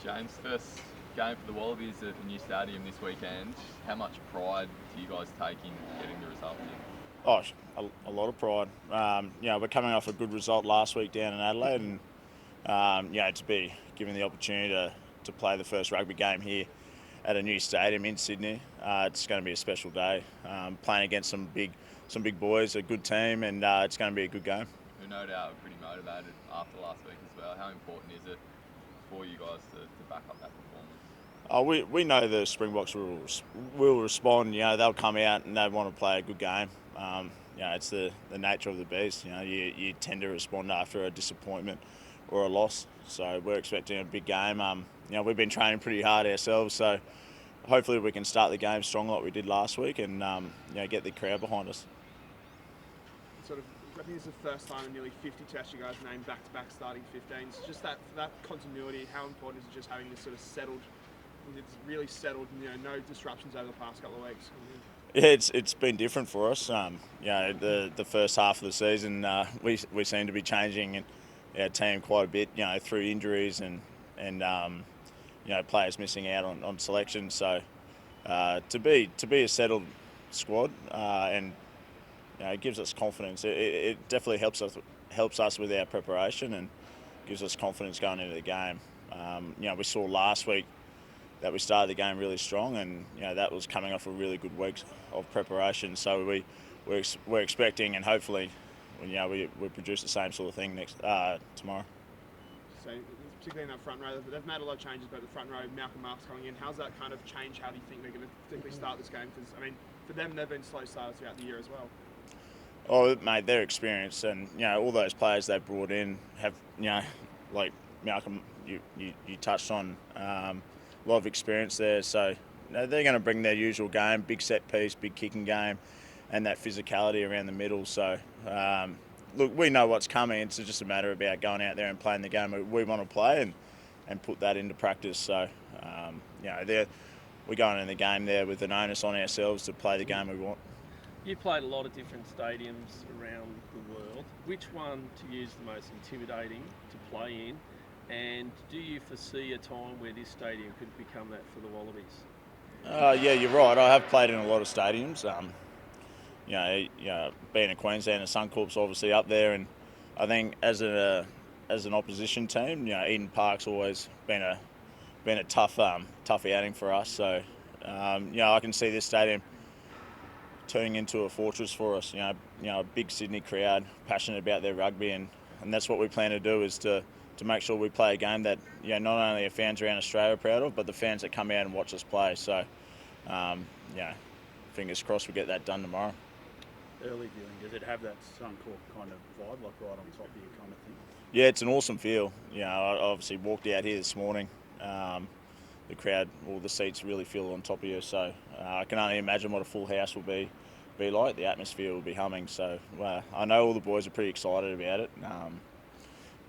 James, first game for the Wallabies at the new stadium this weekend. How much pride do you guys take in getting the result here? Oh, a lot of pride. We're coming off a good result last week down in Adelaide, and to be given the opportunity to play the first rugby game here at a new stadium in Sydney, it's going to be a special day. Playing against some big boys, a good team, and it's going to be a good game. Who no doubt are pretty motivated after last week as well. How important is it for you guys to back up that performance? We know the Springboks will respond. They'll come out and they want to play a good game. It's the nature of the beast. You tend to respond after a disappointment or a loss. So we're expecting a big game. We've been training pretty hard ourselves. So hopefully we can start the game strong like we did last week and get the crowd behind us. I think it's the first time in nearly 50 tests you guys named back-to-back starting 15s. Just that continuity, how important is it just having this sort of settled? It's really settled, no disruptions over the past couple of weeks. Yeah, it's been different for us. The first half of the season, we seem to be changing our team quite a bit. Through injuries and players missing out on selection. So to be a settled squad and it gives us confidence. It definitely helps us with our preparation and gives us confidence going into the game. We saw last week that we started the game really strong, and that was coming off a really good week of preparation. So we're expecting, and hopefully, we produce the same sort of thing tomorrow. So particularly in that front row, they've made a lot of changes, but the front row, Malcolm Marks coming in, how's that kind of changed? How do you think they're going to particularly start this game? Because for them, they've been slow starters throughout the year as well. Oh, mate, their experience and all those players they've brought in have like Malcolm, you touched on. A lot of experience there, so they're going to bring their usual game, big set piece, big kicking game, and that physicality around the middle. So, look, we know what's coming. It's just a matter about going out there and playing the game we want to play and put that into practice. So, we're going in the game there with an onus on ourselves to play the game we want. You played a lot of different stadiums around the world. Which one to you is the most intimidating to play in? And do you foresee a time where this stadium could become that for the Wallabies? Yeah, you're right. I have played in a lot of stadiums. Being a Queenslander, Suncorp's obviously up there, and I think as an opposition team, Eden Park's always been a tough outing for us. So, I can see this stadium turning into a fortress for us. A big Sydney crowd, passionate about their rugby, and that's what we plan to do is to make sure we play a game that not only are fans around Australia proud of, but the fans that come out and watch us play. So, fingers crossed we get that done tomorrow. Early viewing, does it have that Suncorp kind of vibe, like right on top of you kind of thing? Yeah, it's an awesome feel. I obviously walked out here this morning. The crowd, all the seats really feel on top of you. So I can only imagine what a full house will be like. The atmosphere will be humming. So I know all the boys are pretty excited about it.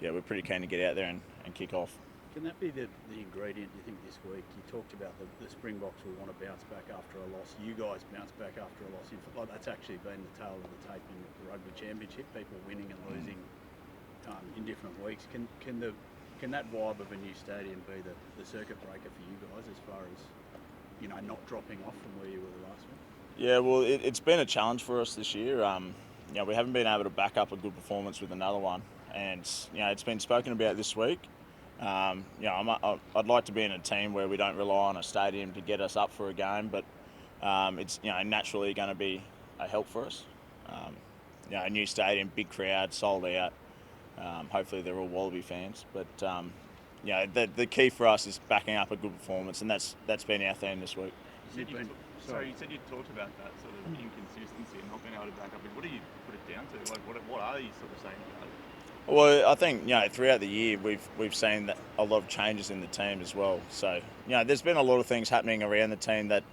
We're pretty keen to get out there and kick off. Can that be the ingredient, you think, this week? You talked about the Springboks will want to bounce back after a loss. You guys bounce back after a loss. That's actually been the tale of the tape in the Rugby Championship, people winning and losing in different weeks. Can that vibe of a new stadium be the circuit breaker for you guys as far as, not dropping off from where you were the last week? Yeah, well, it's been a challenge for us this year. We haven't been able to back up a good performance with another one. And, it's been spoken about this week. I'd like to be in a team where we don't rely on a stadium to get us up for a game, but it's, naturally going to be a help for us. A new stadium, big crowd, sold out. Hopefully they're all Wallaby fans. But, the key for us is backing up a good performance, and that's been our theme this week. You said you talked about that sort of inconsistency and not being able to back up. What do you put it down to? Like, what are you sort of saying about it? Well, I think throughout the year we've seen a lot of changes in the team as well. So there's been a lot of things happening around the team that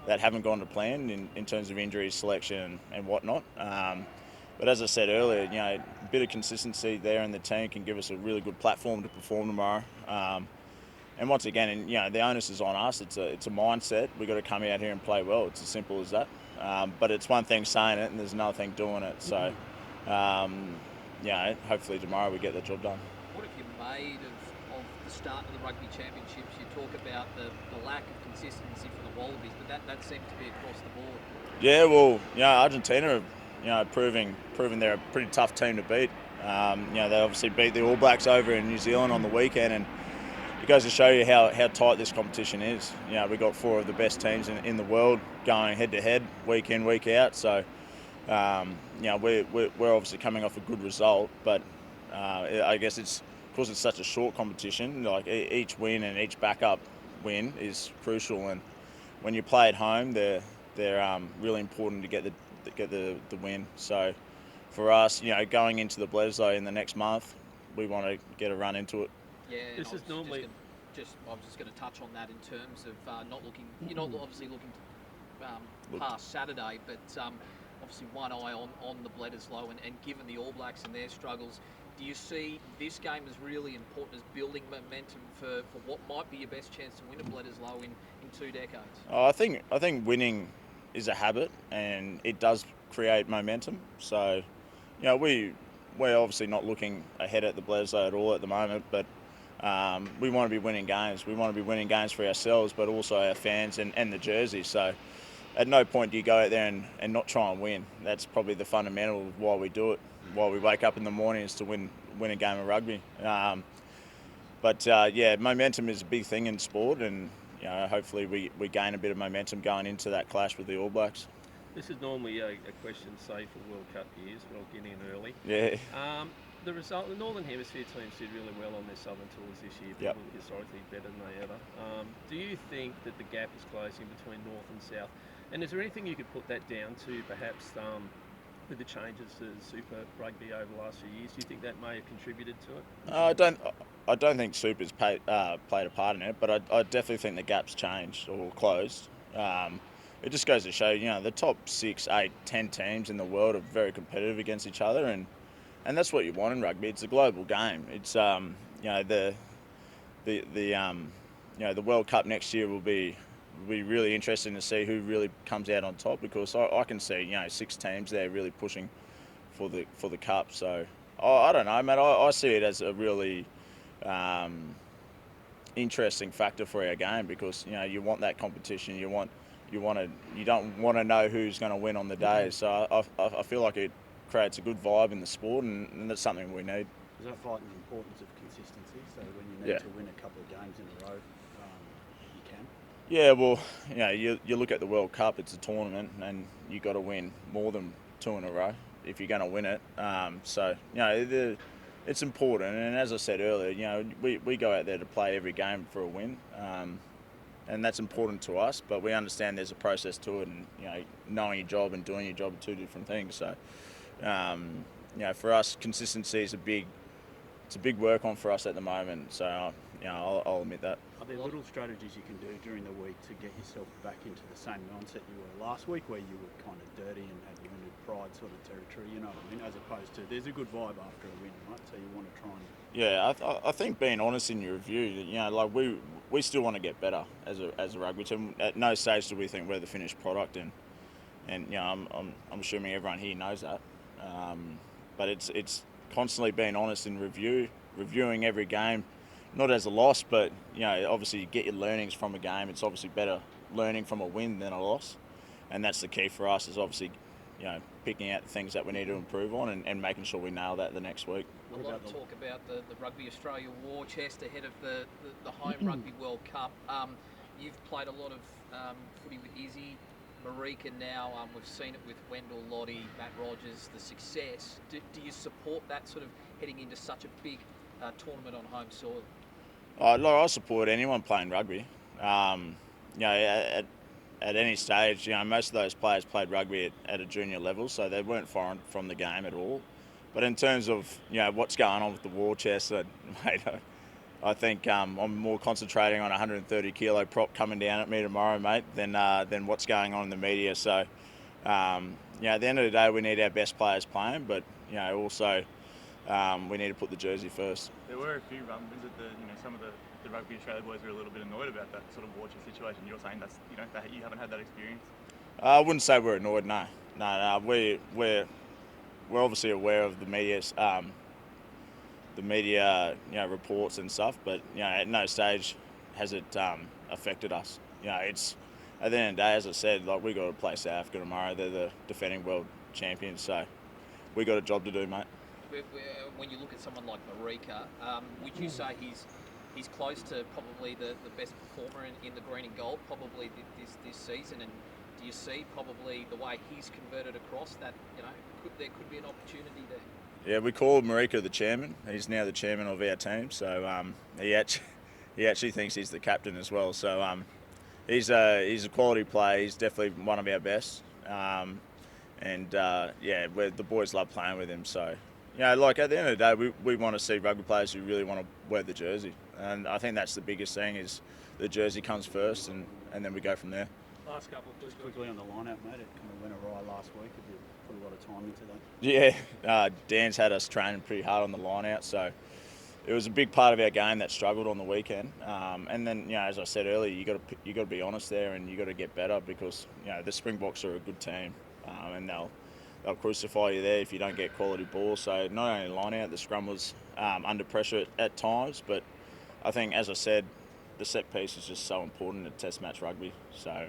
haven't gone to plan in terms of injuries, selection, and whatnot. But as I said earlier, a bit of consistency there in the team can give us a really good platform to perform tomorrow. And once again, the onus is on us. It's a mindset. We've got to come out here and play well. It's as simple as that. But it's one thing saying it, and there's another thing doing it. So. Hopefully tomorrow we get the job done. What have you made of the start of the Rugby Championships, you talk about the lack of consistency for the Wallabies, but that seems to be across the board. Yeah, well, Argentina, proving they're a pretty tough team to beat. They obviously beat the All Blacks over in New Zealand on the weekend, and it goes to show you how tight this competition is. We got 4 of the best teams in the world going head to head, week in, week out. So, we're obviously coming off a good result, but I guess because it's such a short competition. Like each win and each backup win is crucial, and when you play at home, they're really important to get the win. So for us, going into the Bledisloe in the next month, we want to get a run into it. Yeah, this is normally. I was just going to touch on that in terms of not looking. You're not obviously looking past Saturday, but obviously one eye on the Bledisloe, and given the All Blacks and their struggles, do you see this game as really important as building momentum for what might be your best chance to win a Bledisloe in 2 decades? I think winning is a habit, and it does create momentum. So, we're obviously not looking ahead at the Bledisloe at all at the moment, but we want to be winning games. We want to be winning games for ourselves, but also our fans and the jersey. So at no point do you go out there and not try and win. That's probably the fundamental of why we do it, why we wake up in the morning, is to win a game of rugby. Momentum is a big thing in sport, and hopefully we gain a bit of momentum going into that clash with the All Blacks. This is normally a question, say, for World Cup years, but I'll get in early. Yeah. The result, the Northern Hemisphere teams did really well on their Southern tours this year. Yep. People historically better than they ever. Do you think that the gap is closing between North and South? And is there anything you could put that down to, perhaps with the changes to Super Rugby over the last few years? Do you think that may have contributed to it? I don't think Super's played a part in it, but I definitely think the gap's changed or closed. It just goes to show, the top 6, 8, 10 teams in the world are very competitive against each other, and that's what you want in rugby. It's a global game. It's the World Cup next year will be really interesting to see who really comes out on top, because I can see 6 teams there really pushing for the cup. So I don't know, mate. I see it as a really interesting factor for our game, because you want that competition. You don't want to know who's going to win on the day. So I feel like it creates a good vibe in the sport, and that's something we need. Does that fight the importance of consistency? So when you need to win a couple of games in a row, you can? Yeah, well, you look at the World Cup, it's a tournament, and you got to win more than 2 in a row if you're going to win it. It's important, and as I said earlier, we go out there to play every game for a win, and that's important to us. But we understand there's a process to it, and knowing your job and doing your job are 2 different things. So, for us, consistency is a big work on for us at the moment. So, I'll admit that. Are there little strategies you can do during the week to get yourself back into the same mindset you were last week, where you were kind of dirty and had limited pride sort of territory, you know what I mean? As opposed to, there's a good vibe after a win, right? So you want to try and... Yeah, I think being honest in your review, we still want to get better as a rugby team. At no stage do we think we're the finished product, and I'm assuming everyone here knows that. But it's constantly being honest in reviewing every game. Not as a loss, but obviously you get your learnings from a game. It's obviously better learning from a win than a loss, and that's the key for us. Is obviously, picking out the things that we need to improve on, and making sure we nail that the next week. A lot of talk about the Rugby Australia war chest ahead of the home Rugby World Cup. You've played a lot of footy with Izzy, Marika now. We've seen it with Wendell, Lottie, Matt Rogers. The success. Do you support that sort of heading into such a big tournament on home soil? I support anyone playing rugby. At any stage, most of those players played rugby at a junior level, so they weren't foreign from the game at all. But in terms of what's going on with the war chest, mate, I think I'm more concentrating on a 130 kilo prop coming down at me tomorrow, mate, than what's going on in the media. So at the end of the day, we need our best players playing, but also we need to put the jersey first. There were a few rumblings that some of the Rugby Australia boys were a little bit annoyed about that sort of war chest situation. You're saying that's that you haven't had that experience? I wouldn't say we're annoyed. No. We're obviously aware of the media's the media, reports and stuff. But at no stage has it affected us. It's at the end of the day, as I said, like we got to play South Africa tomorrow. They're the defending world champions, so we got a job to do, mate. When you look at someone like Marika, would you say he's close to probably the best performer in the green and gold probably this season? And do you see probably the way he's converted across that there could be an opportunity there? Yeah, we call Marika the chairman. He's now the chairman of our team, so he actually thinks he's the captain as well. So he's a quality player. He's definitely one of our best. The boys love playing with him. So, like at the end of the day, we want to see rugby players who really want to wear the jersey. And I think that's the biggest thing is the jersey comes first and then we go from there. Last couple, please. Just quickly on the line-out, mate. It kind of went awry last week. Have you put a lot of time into that? Yeah, Dan's had us training pretty hard on the line-out, so it was a big part of our game that struggled on the weekend. And then, as I said earlier, you got to be honest there, and you got to get better because the Springboks are a good team, and they'll crucify you there if you don't get quality balls. So not only line-out, the scrum was under pressure at times, but I think, as I said, the set piece is just so important in Test match rugby. So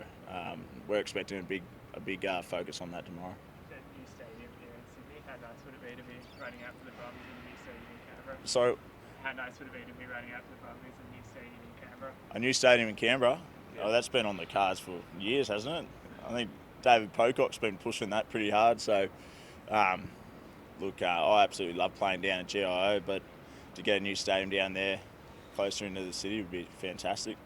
we're expecting a big focus on that tomorrow. That new stadium here in Sydney, how nice would it be to be running out for the Brumbies in the new stadium in Canberra? So, how nice would it be to be running out for the Brumbies in the new stadium in Canberra? A new stadium in Canberra? Yeah. Oh, that's been on the cards for years, hasn't it? I think David Pocock's been pushing that pretty hard. So, I absolutely love playing down at GIO, but to get a new stadium down there closer into the city would be fantastic.